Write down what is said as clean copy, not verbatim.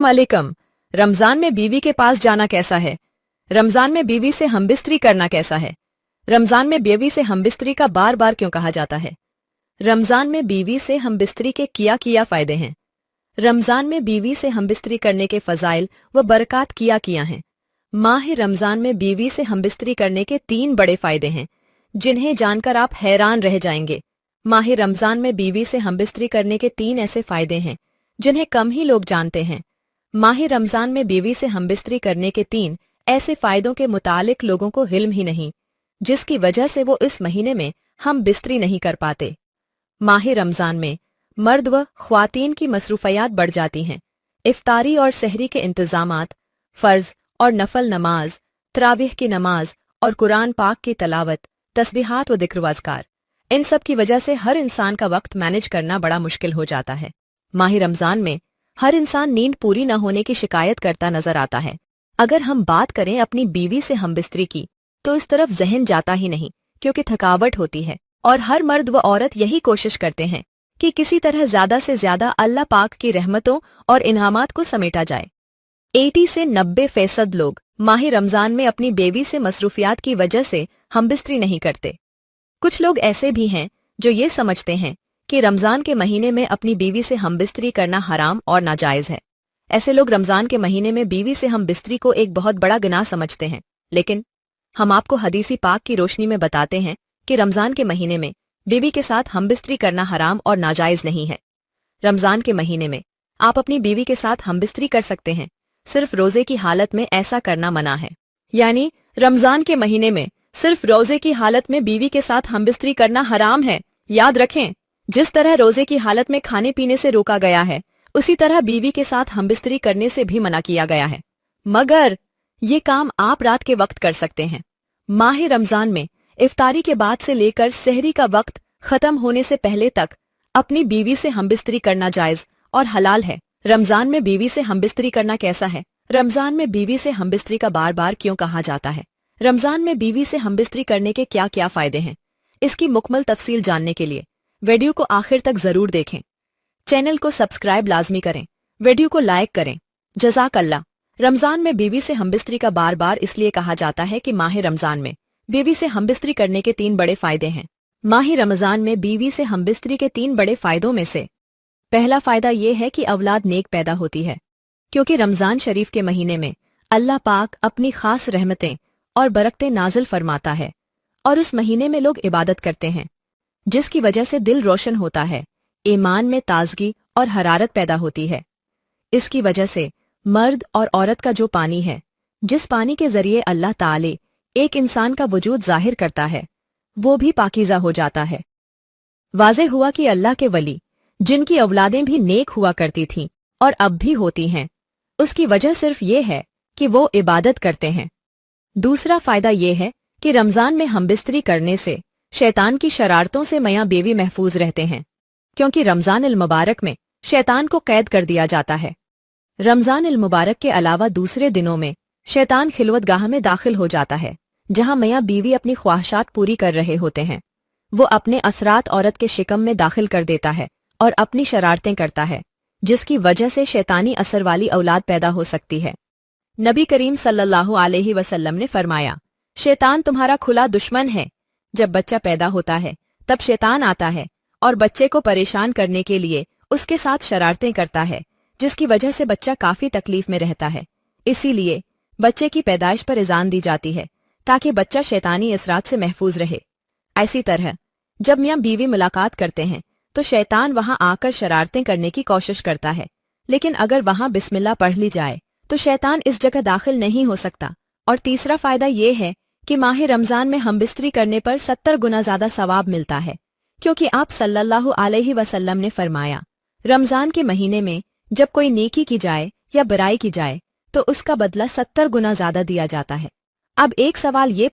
वालेकुम। रमजान में बीवी के पास जाना कैसा है? रमजान में बीवी से हमबिस्तरी करना कैसा है? रमजान में बीवी से हमबिस्तरी का बार बार क्यों कहा जाता है? रमजान में बीवी से हमबिस्तरी के किया फायदे हैं। रमजान में बीवी से हमबिस्तरी करने के फजाइल व बरक़ात किया हैं। माह रमजान में बीवी से हमबिस्तरी करने के 3 बड़े फायदे हैं, जिन्हें जानकर आप हैरान रह जाएंगे। माह रमजान में बीवी से हमबिस्तरी करने के 3 ऐसे फायदे हैं जिन्हें कम ही लोग जानते हैं। माह रमजान में बीवी से हमबिस्तरी करने के 3 ऐसे फायदों के मुतालिक लोगों को इल्म ही नहीं, जिसकी वजह से वो इस महीने में हम बिस्तरी नहीं कर पाते। माह रमजान में मर्द व ख्वातीन की मसरूफियात बढ़ जाती हैं। इफ्तारी और सहरी के इंतजामात, फ़र्ज और नफल नमाज, तरावीह की नमाज और कुरान पाक की तलावत, तस्बीहात व दिक्र व अज़कार, इन सब की वजह से हर इंसान का वक्त मैनेज करना बड़ा मुश्किल हो जाता है। माह रमजान में हर इंसान नींद पूरी न होने की शिकायत करता नजर आता है। अगर हम बात करें अपनी बीवी से हमबिस्तरी की, तो इस तरफ जहन जाता ही नहीं, क्योंकि थकावट होती है और हर मर्द व औरत यही कोशिश करते हैं कि किसी तरह ज्यादा से ज्यादा अल्लाह पाक की रहमतों और इनामात को समेटा जाए। 80 से 90% लोग माह रमजान में अपनी बीवी से मसरूफियात की वजह से हमबिस्तरी नहीं करते। कुछ लोग ऐसे भी हैं जो ये समझते हैं कि रमजान के महीने में अपनी बीवी से हमबिस्तरी करना हराम और नाजायज है। ऐसे लोग रमजान के महीने में बीवी से हमबिस्तरी को एक बहुत बड़ा गुनाह समझते हैं, लेकिन हम आपको हदीसी पाक की रोशनी में बताते हैं कि रमजान के महीने में बीवी के साथ हमबिस्तरी करना हराम और नाजायज नहीं है। रमजान के महीने में आप अपनी बीवी के साथ हमबिस्तरी कर सकते हैं, सिर्फ रोजे की हालत में ऐसा करना मना है। यानी रमजान के महीने में सिर्फ रोजे की हालत में बीवी के साथ हमबिस्तरी करना हराम है। याद रखें, जिस तरह रोजे की हालत में खाने पीने से रोका गया है, उसी तरह बीवी के साथ हमबिस्तरी करने से भी मना किया गया है, मगर ये काम आप रात के वक्त कर सकते हैं। माह रमजान में इफ्तारी के बाद से लेकर सहरी का वक्त खत्म होने से पहले तक अपनी बीवी से हमबिस्तरी करना जायज और हलाल है। रमजान में बीवी से हमबिस्तरी करना कैसा है? रमजान में बीवी से हमबिस्तरी का बार बार क्यों कहा जाता है? रमजान में बीवी से हमबिस्तरी करने के क्या फायदे हैं? इसकी मुकम्मल तफसील जानने के लिए वीडियो को आखिर तक जरूर देखें। चैनल को सब्सक्राइब लाजमी करें, वीडियो को लाइक करें। जज़ाकल्लाह। रमजान में बीवी से हमबिस्तरी का बार बार इसलिए कहा जाता है कि माह रमजान में बीवी से हमबिस्तरी करने के 3 बड़े फायदे हैं। माह रमजान में बीवी से हमबिस्तरी के 3 बड़े फायदों में से पहला फायदा ये है कि औलाद नेक पैदा होती है, क्योंकि रमजान शरीफ के महीने में अल्लाह पाक अपनी खास रहमतें और बरकतें नाजिल फरमाता है और उस महीने में लोग इबादत करते हैं, जिसकी वजह से दिल रोशन होता है, ईमान में ताजगी और हरारत पैदा होती है। इसकी वजह से मर्द और औरत का जो पानी है, जिस पानी के जरिए अल्लाह ताले एक इंसान का वजूद जाहिर करता है, वो भी पाकीज़ा हो जाता है। वाज़े हुआ कि अल्लाह के वली, जिनकी औलादें भी नेक हुआ करती थीं और अब भी होती हैं, उसकी वजह सिर्फ ये है कि वो इबादत करते हैं। दूसरा फायदा ये है कि रमजान में हमबिस्तरी करने से शैतान की शरारतों से मियां बीवी महफूज रहते हैं, क्योंकि रमजान अल मुबारक में शैतान को कैद कर दिया जाता है। रमजान अल मुबारक के अलावा दूसरे दिनों में शैतान खिलवतगाह में दाखिल हो जाता है, जहां मियां बीवी अपनी ख्वाहिशात पूरी कर रहे होते हैं। वो अपने असरात औरत के शिकम में दाखिल कर देता है और अपनी शरारतें करता है, जिसकी वजह से शैतानी असर वाली औलाद पैदा हो सकती है। नबी करीम सल्लल्लाहु अलैहि वसल्लम ने फरमाया, शैतान तुम्हारा खुला दुश्मन है। जब बच्चा पैदा होता है तब शैतान आता है और बच्चे को परेशान करने के लिए उसके साथ शरारतें करता है, जिसकी वजह से बच्चा काफी तकलीफ में रहता है। इसीलिए बच्चे की पैदाइश पर इज़ान दी जाती है, ताकि बच्चा शैतानी असरात से महफूज रहे। ऐसी तरह जब मियां बीवी मुलाकात करते हैं तो शैतान वहां आकर शरारतें करने की कोशिश करता है, लेकिन अगर वहां बिस्मिल्लाह पढ़ ली जाए तो शैतान इस जगह दाखिल नहीं हो सकता। और तीसरा फायदा ये है कि माह रमजान में हमबिस्तरी करने पर 70 गुना ज्यादा सवाब मिलता है, क्योंकि आप सल्लल्लाहु अलैहि वसल्लम ने फरमाया, रमजान के महीने में जब कोई नेकी की जाए या बुराई की जाए तो उसका बदला 70 गुना ज्यादा दिया जाता है। अब एक सवाल ये